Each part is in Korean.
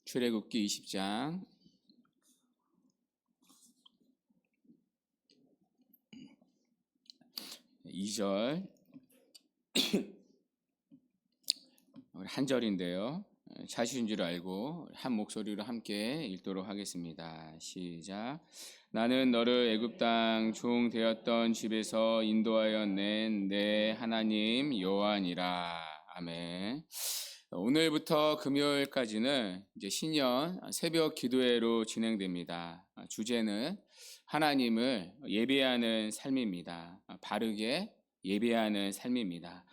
출애굽기 20장 2절 한 절인데요. 자신인 줄 알고 한 목소리로 함께 읽도록 하겠습니다. 시작. 나는 너를 애굽 땅 종 되었던 집에서 인도하여 낸 내 하나님 여호와니라. 아멘. 오늘부터 금요일까지는 이제 신년 새벽 기도회로 진행됩니다. 주제는 하나님을 예배하는 삶입니다. 바르게 예배하는 삶입니다.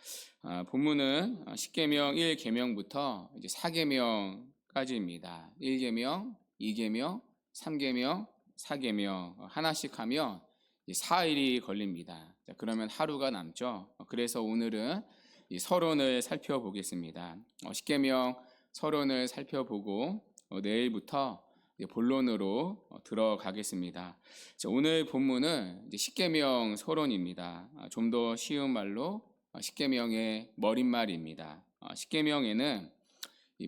본문은 10계명 1계명부터 이제 4계명까지입니다. 1계명, 2계명, 3계명, 4계명 하나씩 하면 4일이 걸립니다. 그러면 하루가 남죠. 그래서 오늘은 이 서론을 살펴보겠습니다. 10계명 서론을 살펴보고 내일부터 본론으로 들어가겠습니다. 오늘 본문은 10계명 서론입니다. 좀 더 쉬운 말로 10계명의 머릿말입니다. 10계명에는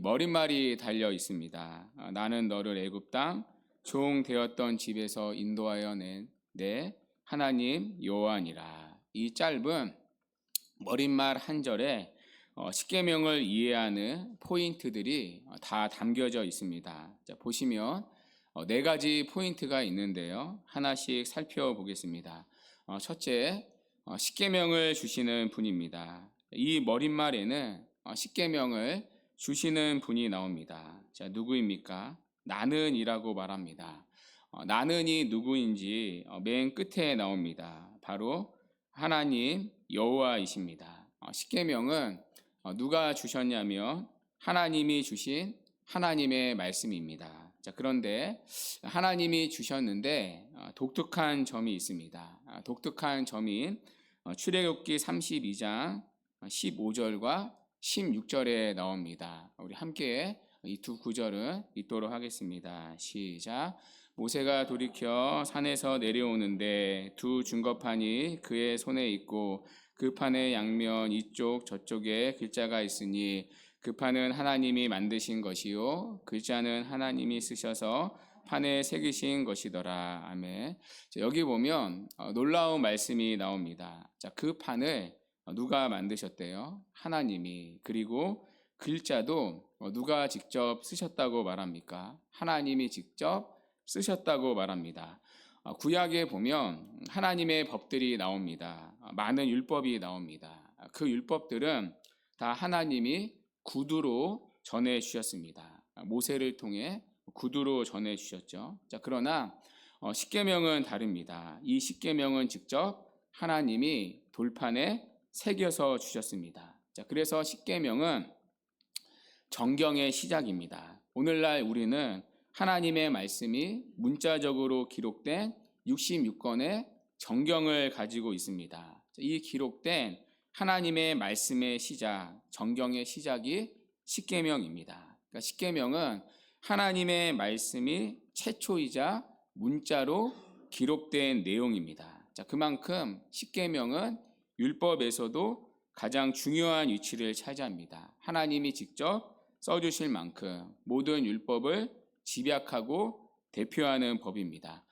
머릿말이 달려 있습니다. 나는 너를 애굽 땅 종 되었던 집에서 인도하여 낸 내 하나님 여호와니라. 이 짧은 머릿말 한 절에 10계명을 이해하는 포인트들이 다 담겨져 있습니다. 자, 보시면 네 가지 포인트가 있는데요. 하나씩 살펴보겠습니다. 첫째, 10계명을 주시는 분입니다. 이 머릿말에는 10계명을 주시는 분이 나옵니다. 자, 누구입니까? 나는이라고 말합니다. 나는이 누구인지 맨 끝에 나옵니다. 바로 하나님 여호와이십니다. 10계명은 누가 주셨냐면 하나님이 주신 하나님의 말씀입니다. 자, 그런데 하나님이 주셨는데 독특한 점이 있습니다. 독특한 점인 출애굽기 32장 15절과 16절에 나옵니다. 우리 함께 이 두 구절은 읽도록 하겠습니다. 시작. 모세가 돌이켜 산에서 내려오는데 두 증거판이 그의 손에 있고 그 판의 양면 이쪽 저쪽에 글자가 있으니 그 판은 하나님이 만드신 것이요 글자는 하나님이 쓰셔서 판에 새기신 것이더라. 아멘. 자, 여기 보면 놀라운 말씀이 나옵니다. 자, 그 판을 누가 만드셨대요? 하나님이. 그리고 글자도 누가 직접 쓰셨다고 말합니까? 하나님이 직접 쓰셨다고 말합니다. 구약에 보면 하나님의 법들이 나옵니다. 많은 율법이 나옵니다. 그 율법들은 다 하나님이 구두로 전해 주셨습니다. 모세를 통해 구두로 전해 주셨죠. 자, 그러나 10계명은 다릅니다. 이 10계명은 직접 하나님이 돌판에 새겨서 주셨습니다. 자, 그래서 10계명은 정경의 시작입니다. 오늘날 우리는 하나님의 말씀이 문자적으로 기록된 66권의 정경을 가지고 있습니다. 이 기록된 하나님의 말씀의 시작, 정경의 시작이 10계명입니다. 그러니까 10계명은 하나님의 말씀이 최초이자 문자로 기록된 내용입니다. 자, 그만큼 10계명은 율법에서도 가장 중요한 위치를 차지합니다. 하나님이 직접 써주실 만큼 모든 율법을 집약하고 대표하는 법입니다.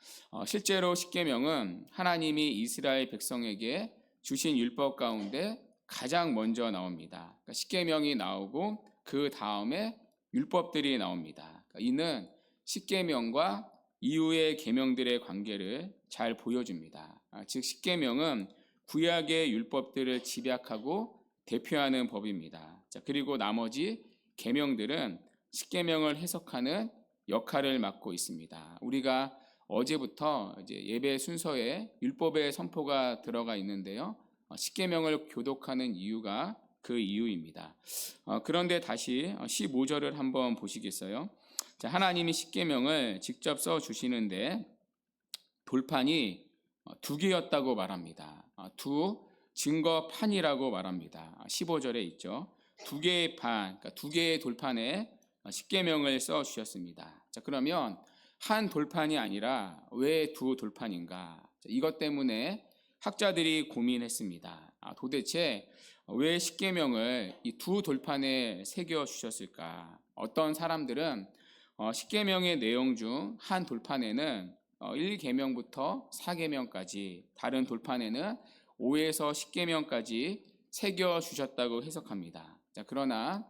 실제로 10계명은 하나님이 이스라엘 백성에게 주신 율법 가운데 가장 먼저 나옵니다. 10계명이 나오고 그 다음에 율법들이 나옵니다. 이는 10계명과 이후의 계명들의 관계를 잘 보여줍니다. 즉 10계명은 구약의 율법들을 집약하고 대표하는 법입니다. 자, 그리고 나머지 계명들은 10계명을 해석하는 역할을 맡고 있습니다. 우리가 어제부터 이제 예배 순서에 율법의 선포가 들어가 있는데요. 10계명을 교독하는 이유가 그 이유입니다. 그런데 다시 15절을 한번 보시겠어요? 자, 하나님이 10계명을 직접 써 주시는데 돌판이 두 개였다고 말합니다. 두 증거판이라고 말합니다. 15절에 있죠. 두 개의 판, 그러니까 두 개의 돌판에 10계명을 써 주셨습니다. 자, 그러면 한 돌판이 아니라 왜 두 돌판인가? 이것 때문에 학자들이 고민했습니다. 도대체 왜 10계명을 이 두 돌판에 새겨 주셨을까? 어떤 사람들은 십계명의 내용 중 한 돌판에는 1계명부터 4계명까지, 다른 돌판에는 5에서 10계명까지 새겨 주셨다고 해석합니다. 자, 그러나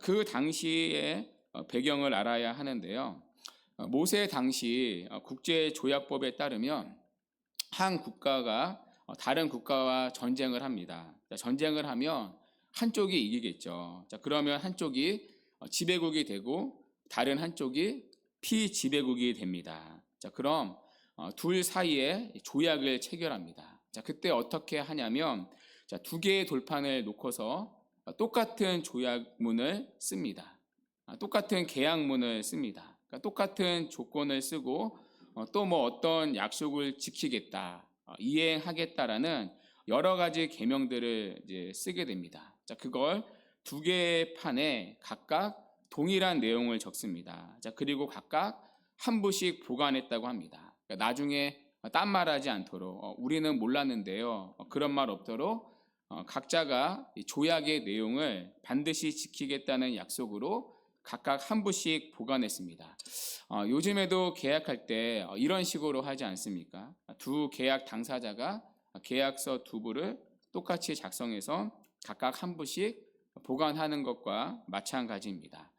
그 당시의 배경을 알아야 하는데요. 모세 당시 국제조약법에 따르면 한 국가가 다른 국가와 전쟁을 합니다. 자, 전쟁을 하면 한쪽이 이기겠죠. 자, 그러면 한쪽이 지배국이 되고 다른 한쪽이 피지배국이 됩니다. 자, 그럼 둘 사이에 조약을 체결합니다. 자, 그때 어떻게 하냐면, 자, 두 개의 돌판을 놓고서 똑같은 조약문을 씁니다. 똑같은 계약문을 씁니다. 그러니까 똑같은 조건을 쓰고 또 뭐 어떤 약속을 지키겠다, 이행하겠다라는 여러 가지 계명들을 이제 쓰게 됩니다. 자, 그걸 두 개의 판에 각각 동일한 내용을 적습니다. 자, 그리고 각각 한 부씩 보관했다고 합니다. 그러니까 나중에 딴말하지 않도록 우리는 몰랐는데요, 그런 말 없도록 각자가 조약의 내용을 반드시 지키겠다는 약속으로 각각 한 부씩 보관했습니다. 요즘에도 계약할 때 이런 식으로 하지 않습니까? 두 계약 당사자가 계약서 두 부를 똑같이 작성해서 각각 한 부씩 보관하는 것과 마찬가지입니다.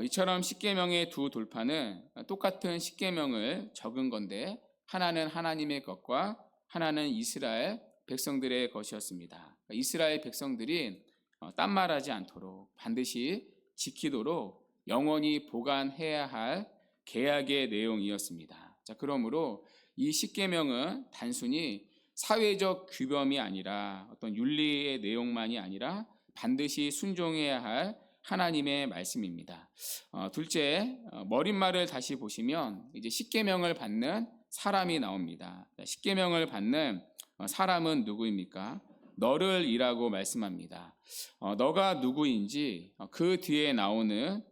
이처럼 십계명의 두 돌판은 똑같은 십계명을 적은 건데, 하나는 하나님의 것과 하나는 이스라엘 백성들의 것이었습니다. 이스라엘 백성들이 딴말하지 않도록 반드시 지키도록 영원히 보관해야 할 계약의 내용이었습니다. 자, 그러므로 이 십계명은 단순히 사회적 규범이 아니라 어떤 윤리의 내용만이 아니라 반드시 순종해야 할 하나님의 말씀입니다. 둘째, 머릿말을 다시 보시면 이제 십계명을 받는 사람이 나옵니다. 십계명을 받는 사람은 누구입니까? 너를이라고 말씀합니다. 너가 누구인지 그 뒤에 나오는데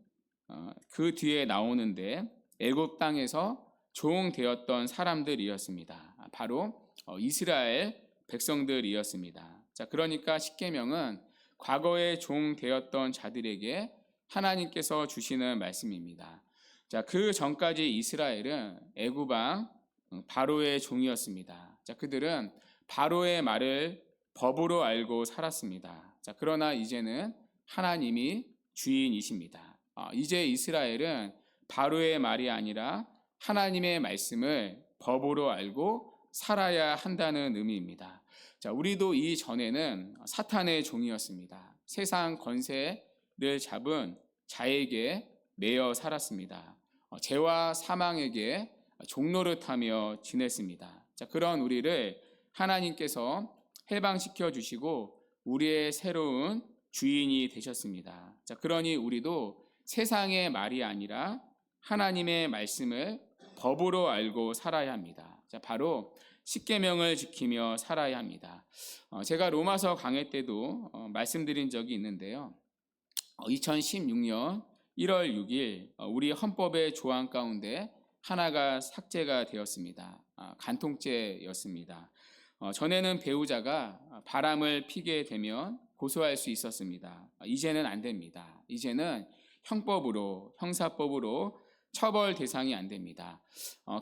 애굽 땅에서 종되었던 사람들이었습니다. 바로 이스라엘 백성들이었습니다. 자, 그러니까 십계명은 과거에 종되었던 자들에게 하나님께서 주시는 말씀입니다. 자, 그 전까지 이스라엘은 애굽 왕 바로의 종이었습니다. 자, 그들은 바로의 말을 법으로 알고 살았습니다. 자, 그러나 이제는 하나님이 주인이십니다. 이제 이스라엘은 바로의 말이 아니라 하나님의 말씀을 법으로 알고 살아야 한다는 의미입니다. 자, 우리도 이전에는 사탄의 종이었습니다. 세상 권세를 잡은 자에게 매여 살았습니다. 죄와 사망에게 종노릇하며 지냈습니다. 자, 그런 우리를 하나님께서 해방시켜 주시고 우리의 새로운 주인이 되셨습니다. 자, 그러니 우리도 세상의 말이 아니라 하나님의 말씀을 법으로 알고 살아야 합니다. 자, 바로 십계명을 지키며 살아야 합니다. 제가 로마서 강해 때도 말씀드린 적이 있는데요. 2016년 1월 6일 우리 헌법의 조항 가운데 하나가 삭제가 되었습니다. 간통죄였습니다. 전에는 배우자가 바람을 피게 되면 고소할 수 있었습니다. 이제는 안 됩니다. 이제는 형사법으로 처벌 대상이 안 됩니다.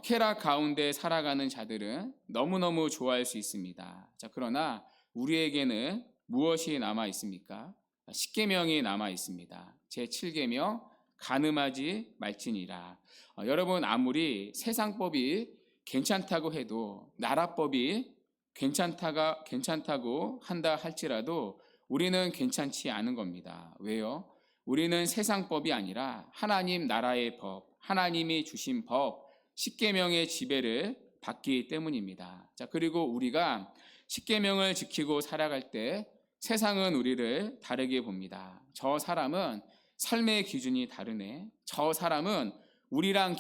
쾌락 가운데 살아가는 자들은 너무너무 좋아할 수 있습니다. 자, 그러나 우리에게는 무엇이 남아 있습니까? 십계명이 남아 있습니다. 제7계명 간음하지 말지니라. 여러분, 아무리 세상법이 괜찮다고 해도, 나라법이 괜찮다고 한다 할지라도 우리는 괜찮지 않은 겁니다. 왜요? 우리는 세상법이 아니라 하나님 나라의 법, 하나님이 주신 법, 십계명의 지배를 받기 때문입니다. 자, 그리고 우리가 십계명을 지키고 살아갈 때 세상은 우리를 다르게 봅니다. 저 사람은 삶의 기준이 다르네. 저 사람은 우리랑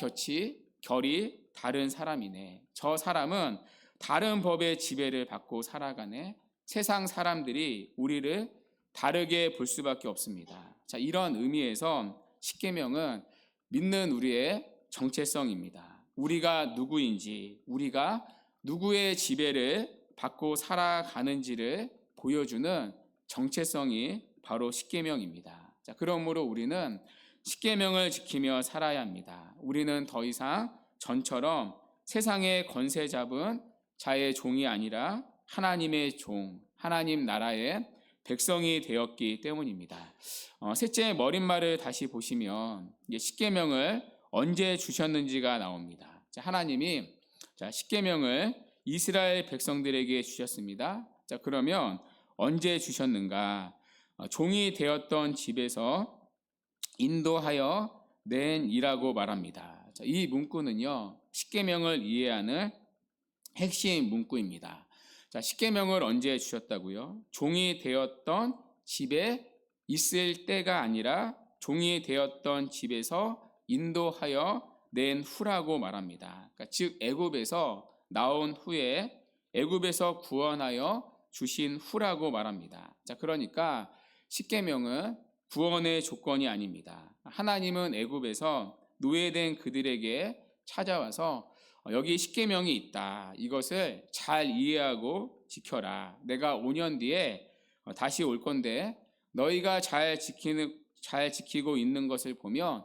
결이 다른 사람이네. 저 사람은 다른 법의 지배를 받고 살아가네. 세상 사람들이 우리를 다르게 볼 수밖에 없습니다. 자, 이런 의미에서 십계명은 믿는 우리의 정체성입니다. 우리가 누구인지, 우리가 누구의 지배를 받고 살아가는지를 보여주는 정체성이 바로 십계명입니다. 자, 그러므로 우리는 십계명을 지키며 살아야 합니다. 우리는 더 이상 전처럼 세상의 권세 잡은 자의 종이 아니라 하나님의 종, 하나님 나라의 백성이 되었기 때문입니다. 셋째 머릿말을 다시 보시면 십계명을 언제 주셨는지가 나옵니다. 하나님이 십계명을 이스라엘 백성들에게 주셨습니다. 그러면 언제 주셨는가? 종이 되었던 집에서 인도하여 낸이라고 말합니다. 이 문구는요, 십계명을 이해하는 핵심 문구입니다. 십계명을 언제 주셨다고요? 종이 되었던 집에 있을 때가 아니라 종이 되었던 집에서 인도하여 낸 후라고 말합니다. 즉 애굽에서 나온 후에 애굽에서 구원하여 주신 후라고 말합니다. 그러니까 십계명은 구원의 조건이 아닙니다. 하나님은 애굽에서 노예된 그들에게 찾아와서 여기 십계명이 있다. 이것을 잘 이해하고 지켜라. 내가 5년 뒤에 다시 올 건데 너희가 잘 지키고 있는 것을 보면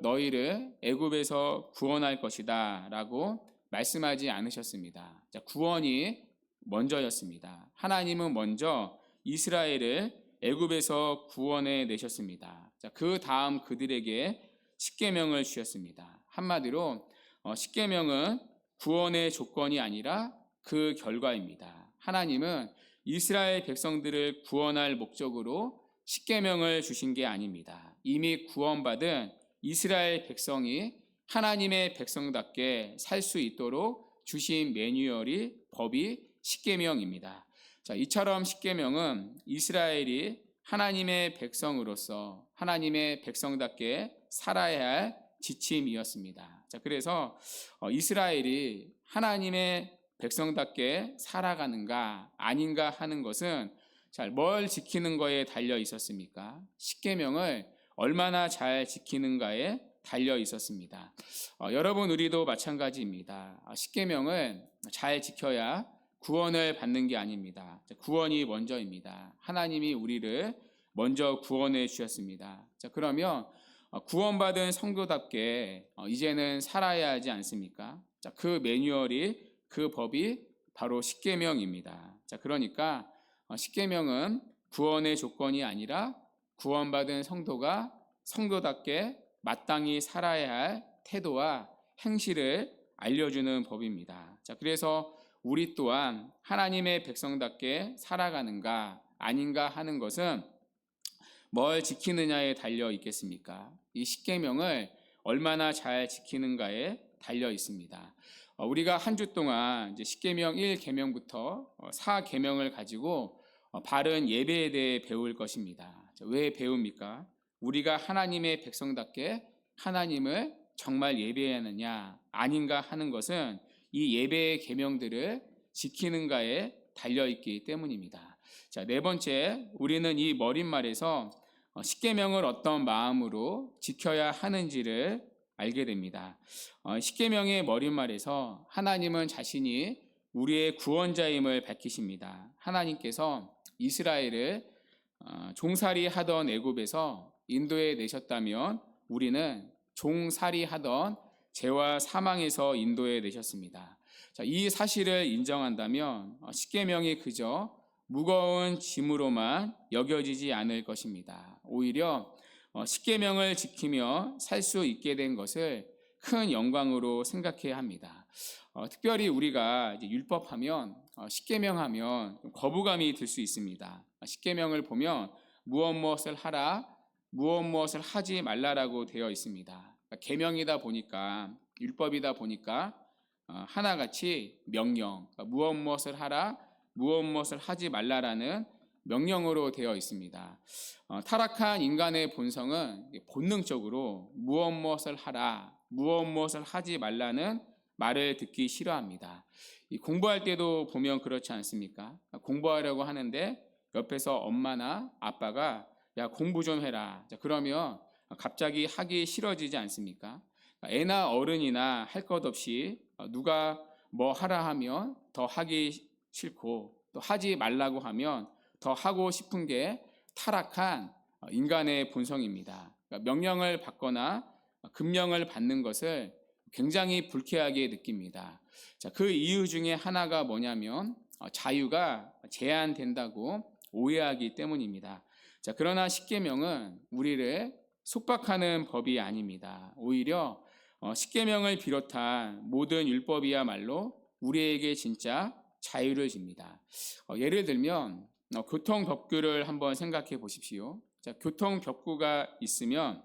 너희를 애굽에서 구원할 것이다 라고 말씀하지 않으셨습니다. 구원이 먼저였습니다. 하나님은 먼저 이스라엘을 애굽에서 구원해 내셨습니다. 그 다음 그들에게 십계명을 주셨습니다. 한마디로 십계명은 구원의 조건이 아니라 그 결과입니다. 하나님은 이스라엘 백성들을 구원할 목적으로 십계명을 주신 게 아닙니다. 이미 구원받은 이스라엘 백성이 하나님의 백성답게 살 수 있도록 주신 매뉴얼이 법이 십계명입니다. 이처럼 십계명은 이스라엘이 하나님의 백성으로서 하나님의 백성답게 살아야 할 지침이었습니다. 그래서 이스라엘이 하나님의 백성답게 살아가는가 아닌가 하는 것은 뭘 지키는 거에 달려 있었습니까? 십계명을 얼마나 잘 지키는가에 달려 있었습니다. 여러분 우리도 마찬가지입니다. 십계명을 잘 지켜야 구원을 받는 게 아닙니다. 구원이 먼저입니다. 하나님이 우리를 먼저 구원해 주셨습니다. 그러면 구원받은 성도답게 이제는 살아야 하지 않습니까? 그 매뉴얼이 그 법이 바로 십계명입니다. 그러니까 십계명은 구원의 조건이 아니라 구원받은 성도가 성도답게 마땅히 살아야 할 태도와 행실을 알려주는 법입니다. 그래서 우리 또한 하나님의 백성답게 살아가는가 아닌가 하는 것은 뭘 지키느냐에 달려 있겠습니까? 이 십계명을 얼마나 잘 지키는가에 달려 있습니다. 우리가 한 주 동안 이제 십계명 1계명부터 4계명을 가지고 바른 예배에 대해 배울 것입니다. 왜 배웁니까? 우리가 하나님의 백성답게 하나님을 정말 예배하느냐 아닌가 하는 것은 이 예배의 계명들을 지키는가에 달려 있기 때문입니다. 네 번째, 우리는 이 머릿말에서 십계명을 어떤 마음으로 지켜야 하는지를 알게 됩니다. 십계명의 머릿말에서 하나님은 자신이 우리의 구원자임을 밝히십니다. 하나님께서 이스라엘을 종살이 하던 애굽에서 인도해 내셨다면 우리는 종살이 하던 죄와 사망에서 인도해 내셨습니다. 이 사실을 인정한다면 십계명이 그저 무거운 짐으로만 여겨지지 않을 것입니다. 오히려 십계명을 지키며 살 수 있게 된 것을 큰 영광으로 생각해야 합니다. 특별히 우리가 이제 율법하면 십계명하면 거부감이 들 수 있습니다. 십계명을 보면 무엇을 하라, 무엇을 하지 말라라고 되어 있습니다. 계명이다 보니까 율법이다 보니까 하나같이 명령, 무엇을 하라, 무엇을 하지 말라라는 명령으로 되어 있습니다. 타락한 인간의 본성은 본능적으로 무엇을 하라, 무엇을 하지 말라는 말을 듣기 싫어합니다. 공부할 때도 보면 그렇지 않습니까? 공부하려고 하는데 옆에서 엄마나 아빠가 야 공부 좀 해라. 그러면 갑자기 하기 싫어지지 않습니까? 애나 어른이나 할 것 없이 누가 뭐 하라 하면 더 하기 싫고 또 하지 말라고 하면 더 하고 싶은 게 타락한 인간의 본성입니다. 그러니까 명령을 받거나 금령을 받는 것을 굉장히 불쾌하게 느낍니다. 자, 그 이유 중에 하나가 뭐냐면 자유가 제한된다고 오해하기 때문입니다. 자, 그러나 십계명은 우리를 속박하는 법이 아닙니다. 오히려 십계명을 비롯한 모든 율법이야말로 우리에게 진짜 자유를 줍니다. 예를 들면 교통법규를 한번 생각해 보십시오. 자, 교통법규가 있으면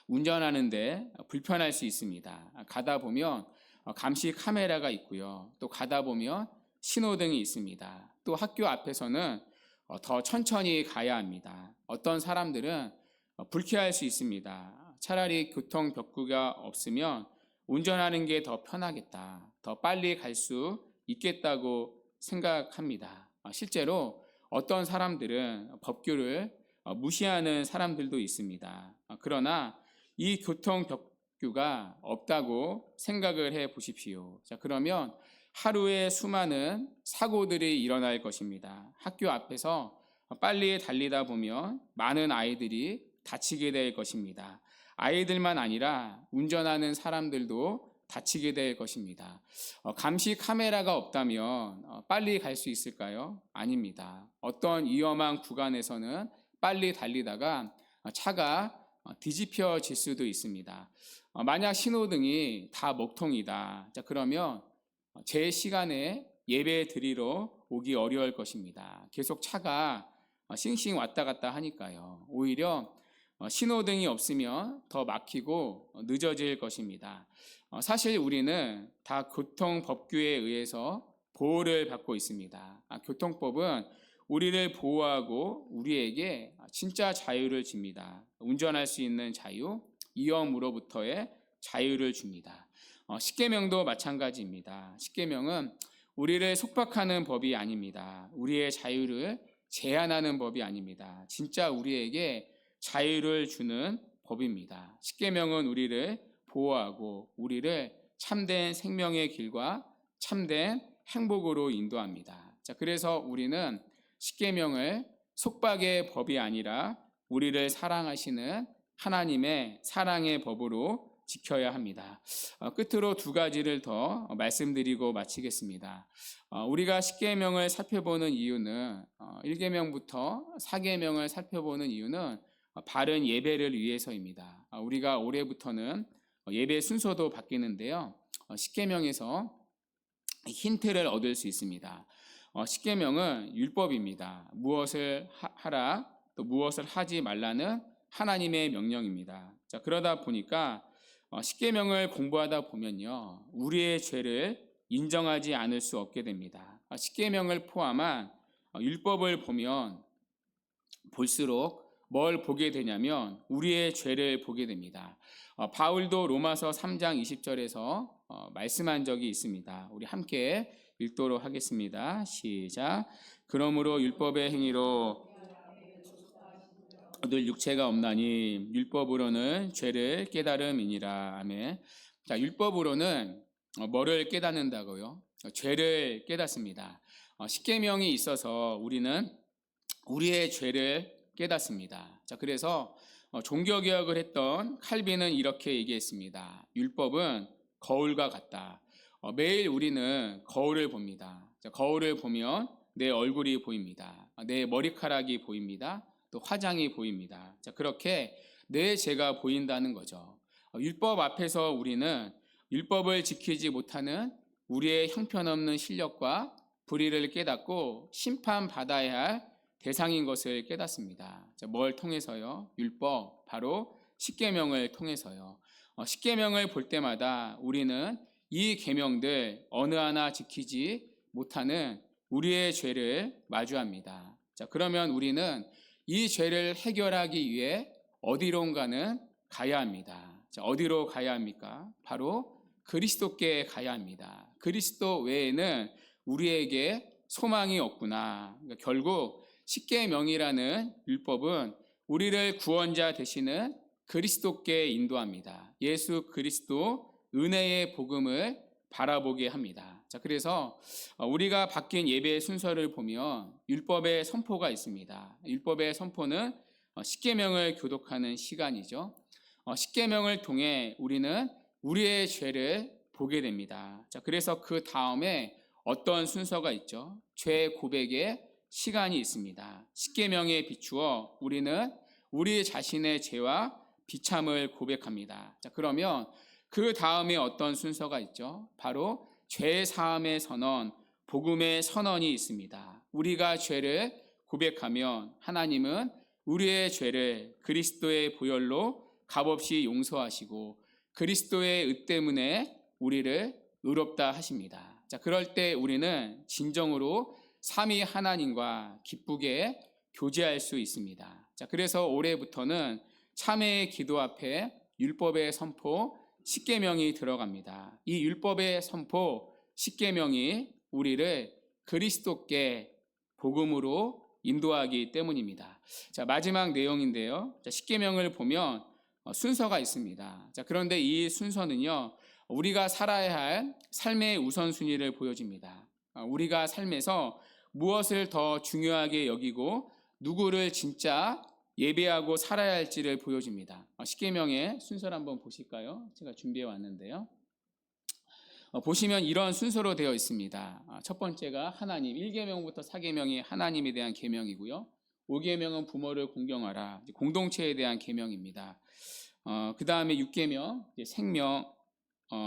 운전하는데 불편할 수 있습니다. 가다 보면 감시 카메라가 있고요. 또 가다 보면 신호등이 있습니다. 또 학교 앞에서는 더 천천히 가야 합니다. 어떤 사람들은 불쾌할 수 있습니다. 차라리 교통법규가 없으면 운전하는 게 더 편하겠다. 더 빨리 갈 수 있겠다고 생각합니다. 실제로 어떤 사람들은 법규를 무시하는 사람들도 있습니다. 그러나 이 교통법규가 없다고 생각을 해 보십시오. 자, 그러면 하루에 수많은 사고들이 일어날 것입니다. 학교 앞에서 빨리 달리다 보면 많은 아이들이 다치게 될 것입니다. 아이들만 아니라 운전하는 사람들도 다치게 될 것입니다. 감시 카메라가 없다면 빨리 갈 수 있을까요? 아닙니다. 어떤 위험한 구간에서는 빨리 달리다가 차가 뒤집혀질 수도 있습니다. 만약 신호등이 다 먹통이다. 자, 그러면 제 시간에 예배 드리러 오기 어려울 것입니다. 계속 차가 싱싱 왔다 갔다 하니까요. 오히려 신호등이 없으면 더 막히고 늦어질 것입니다. 사실 우리는 다 교통법규에 의해서 보호를 받고 있습니다. 교통법은 우리를 보호하고 우리에게 진짜 자유를 줍니다. 운전할 수 있는 자유, 위험으로부터의 자유를 줍니다. 십계명도 마찬가지입니다. 십계명은 우리를 속박하는 법이 아닙니다. 우리의 자유를 제한하는 법이 아닙니다. 진짜 우리에게 자유를 주는 법입니다. 십계명은 우리를 보호하고 우리를 참된 생명의 길과 참된 행복으로 인도합니다. 자, 그래서 우리는 십계명을 속박의 법이 아니라 우리를 사랑하시는 하나님의 사랑의 법으로 지켜야 합니다. 끝으로 두 가지를 더 말씀드리고 마치겠습니다. 우리가 십계명을 살펴보는 이유는 1계명부터 4계명을 살펴보는 이유는 바른 예배를 위해서입니다. 우리가 올해부터는 예배 순서도 바뀌는데요. 십계명에서 힌트를 얻을 수 있습니다. 십계명은 율법입니다. 무엇을 하라 또 무엇을 하지 말라는 하나님의 명령입니다. 자, 그러다 보니까 십계명을 공부하다 보면요, 우리의 죄를 인정하지 않을 수 없게 됩니다. 십계명을 포함한 율법을 보면 볼수록 뭘 보게 되냐면 우리의 죄를 보게 됩니다. 바울도 로마서 3장 20절에서 말씀한 적이 있습니다. 우리 함께 읽도록 하겠습니다. 시작. 그러므로 율법의 행위로 늘 육체가 없나니 율법으로는 죄를 깨달음이니라. 아멘. 자, 율법으로는 뭐를 깨닫는다고요? 죄를 깨닫습니다. 십계명이 있어서 우리는 우리의 죄를 깨닫습니다. 자, 그래서 종교개혁을 했던 칼빈은 이렇게 얘기했습니다. 율법은 거울과 같다. 매일 우리는 거울을 봅니다. 자, 거울을 보면 내 얼굴이 보입니다. 내 머리카락이 보입니다. 또 화장이 보입니다. 자, 그렇게 내 죄가 보인다는 거죠. 율법 앞에서 우리는 율법을 지키지 못하는 우리의 형편없는 실력과 불의를 깨닫고 심판받아야 할 대상인 것을 깨닫습니다. 자, 뭘 통해서요? 율법, 바로 십계명을 통해서요. 십계명을 볼 때마다 우리는 이 계명들 어느 하나 지키지 못하는 우리의 죄를 마주합니다. 자, 그러면 우리는 이 죄를 해결하기 위해 어디론가는 가야 합니다. 자, 어디로 가야 합니까? 바로 그리스도께 가야 합니다. 그리스도 외에는 우리에게 소망이 없구나. 그러니까 결국 십계명이라는 율법은 우리를 구원자 되시는 그리스도께 인도합니다. 예수 그리스도 은혜의 복음을 바라보게 합니다. 자, 그래서 우리가 바뀐 예배의 순서를 보면 율법의 선포가 있습니다. 율법의 선포는 십계명을 교독하는 시간이죠. 십계명을 통해 우리는 우리의 죄를 보게 됩니다. 자, 그래서 그 다음에 어떤 순서가 있죠? 죄 고백의 시간이 있습니다. 십계명에 비추어 우리는 우리 자신의 죄와 비참을 고백합니다. 자, 그러면 그 다음에 어떤 순서가 있죠? 바로 죄 사함의 선언, 복음의 선언이 있습니다. 우리가 죄를 고백하면 하나님은 우리의 죄를 그리스도의 보혈로 값없이 용서하시고 그리스도의 의 때문에 우리를 의롭다 하십니다. 자, 그럴 때 우리는 진정으로 삼위 하나님과 기쁘게 교제할 수 있습니다. 자, 그래서 올해부터는 참회의 기도 앞에 율법의 선포, 십계명이 들어갑니다. 이 율법의 선포, 십계명이 우리를 그리스도께 복음으로 인도하기 때문입니다. 자, 마지막 내용인데요. 자, 십계명을 보면 순서가 있습니다. 자, 그런데 이 순서는요, 우리가 살아야 할 삶의 우선순위를 보여줍니다. 우리가 삶에서 무엇을 더 중요하게 여기고 누구를 진짜 예배하고 살아야 할지를 보여줍니다. 십계명의 순서를 한번 보실까요? 제가 준비해 왔는데요. 보시면 이런 순서로 되어 있습니다. 첫 번째가 하나님, 1계명부터 4계명이 하나님에 대한 계명이고요. 5계명은 부모를 공경하라, 공동체에 대한 계명입니다. 그 다음에 6계명, 생명,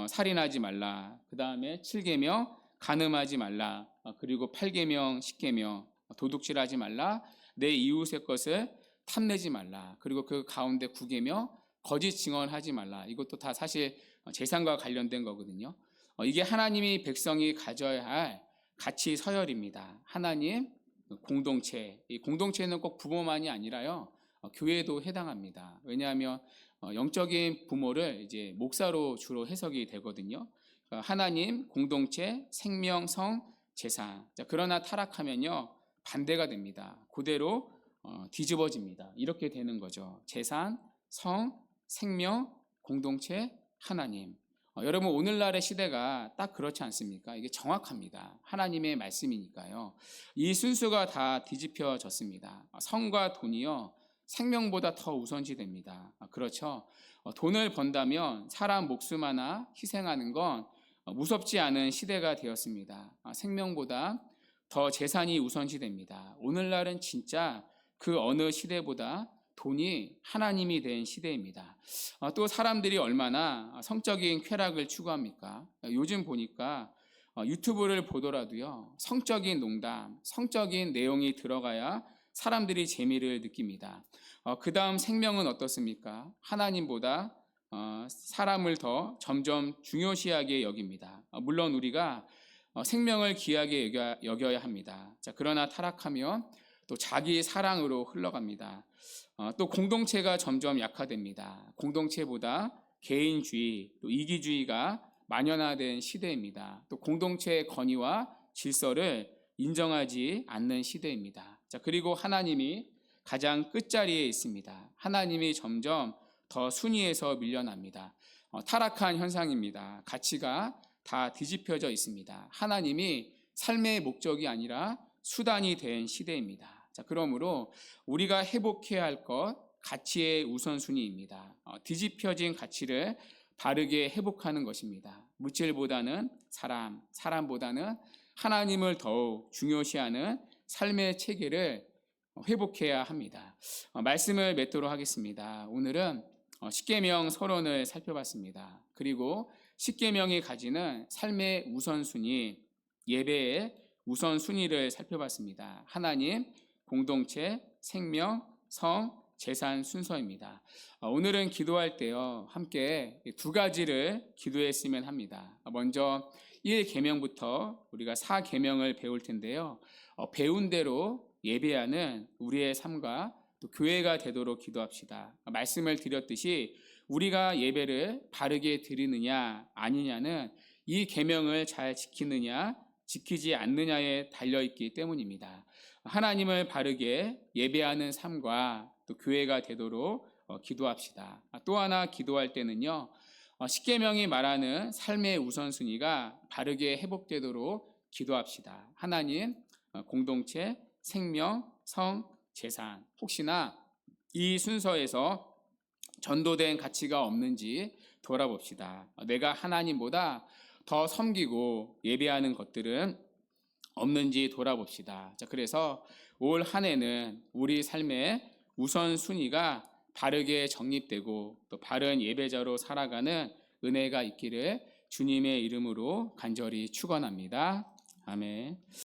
살인하지 말라. 그 다음에 7계명, 간음하지 말라. 그리고 8계명, 10계명, 도둑질하지 말라. 내 이웃의 것을 탐내지 말라. 그리고 그 가운데 9계명, 거짓 증언하지 말라. 이것도 다 사실 재산과 관련된 거거든요. 이게 하나님이 백성이 가져야 할 가치 서열입니다. 하나님, 공동체. 이 공동체는 꼭 부모만이 아니라요, 교회도 해당합니다. 왜냐하면 영적인 부모를 이제 목사로 주로 해석이 되거든요. 하나님, 공동체, 생명, 성, 재산. 자, 그러나 타락하면요, 반대가 됩니다. 그대로 뒤집어집니다. 이렇게 되는 거죠. 재산, 성, 생명, 공동체, 하나님. 여러분, 오늘날의 시대가 딱 그렇지 않습니까? 이게 정확합니다. 하나님의 말씀이니까요. 이 순수가 다 뒤집혀졌습니다. 성과 돈이요, 생명보다 더 우선시됩니다. 그렇죠? 돈을 번다면 사람 목숨 하나 희생하는 건 무섭지 않은 시대가 되었습니다. 생명보다 더 재산이 우선시됩니다. 오늘날은 진짜 그 어느 시대보다 돈이 하나님이 된 시대입니다. 또 사람들이 얼마나 성적인 쾌락을 추구합니까? 요즘 보니까 유튜브를 보더라도요, 성적인 농담, 성적인 내용이 들어가야 사람들이 재미를 느낍니다. 그 다음 생명은 어떻습니까? 하나님보다 사람을 더 점점 중요시하게 여깁니다. 물론 우리가 생명을 귀하게 여겨야 합니다. 자, 그러나 타락하면 또 자기 사랑으로 흘러갑니다. 또 공동체가 점점 약화됩니다. 공동체보다 개인주의, 또 이기주의가 만연화된 시대입니다. 또 공동체의 권위와 질서를 인정하지 않는 시대입니다. 자, 그리고 하나님이 가장 끝자리에 있습니다. 하나님이 점점 더 순위에서 밀려납니다. 타락한 현상입니다. 가치가 다 뒤집혀져 있습니다. 하나님이 삶의 목적이 아니라 수단이 된 시대입니다. 자, 그러므로 우리가 회복해야 할 것, 가치의 우선순위입니다. 뒤집혀진 가치를 바르게 회복하는 것입니다. 물질보다는 사람, 사람보다는 하나님을 더욱 중요시하는 삶의 체계를 회복해야 합니다. 말씀을 맺도록 하겠습니다. 오늘은 십계명 서론을 살펴봤습니다. 그리고 십계명이 가지는 삶의 우선순위, 예배의 우선순위를 살펴봤습니다. 하나님, 공동체, 생명, 성, 재산 순서입니다. 오늘은 기도할 때요, 함께 두 가지를 기도했으면 합니다. 먼저 1계명부터 우리가 4계명을 배울 텐데요, 배운 대로 예배하는 우리의 삶과 또 교회가 되도록 기도합시다. 말씀을 드렸듯이 우리가 예배를 바르게 드리느냐 아니냐는 이 계명을 잘 지키느냐 지키지 않느냐에 달려있기 때문입니다. 하나님을 바르게 예배하는 삶과 또 교회가 되도록 기도합시다. 또 하나 기도할 때는요, 십계명이 말하는 삶의 우선순위가 바르게 회복되도록 기도합시다. 하나님, 공동체, 생명, 성, 재산. 혹시나 이 순서에서 전도된 가치가 없는지 돌아봅시다. 내가 하나님보다 더 섬기고 예배하는 것들은 없는지 돌아봅시다. 자, 그래서 올 한 해는 우리 삶의 우선순위가 바르게 정립되고 또 바른 예배자로 살아가는 은혜가 있기를 주님의 이름으로 간절히 축원합니다. 아멘.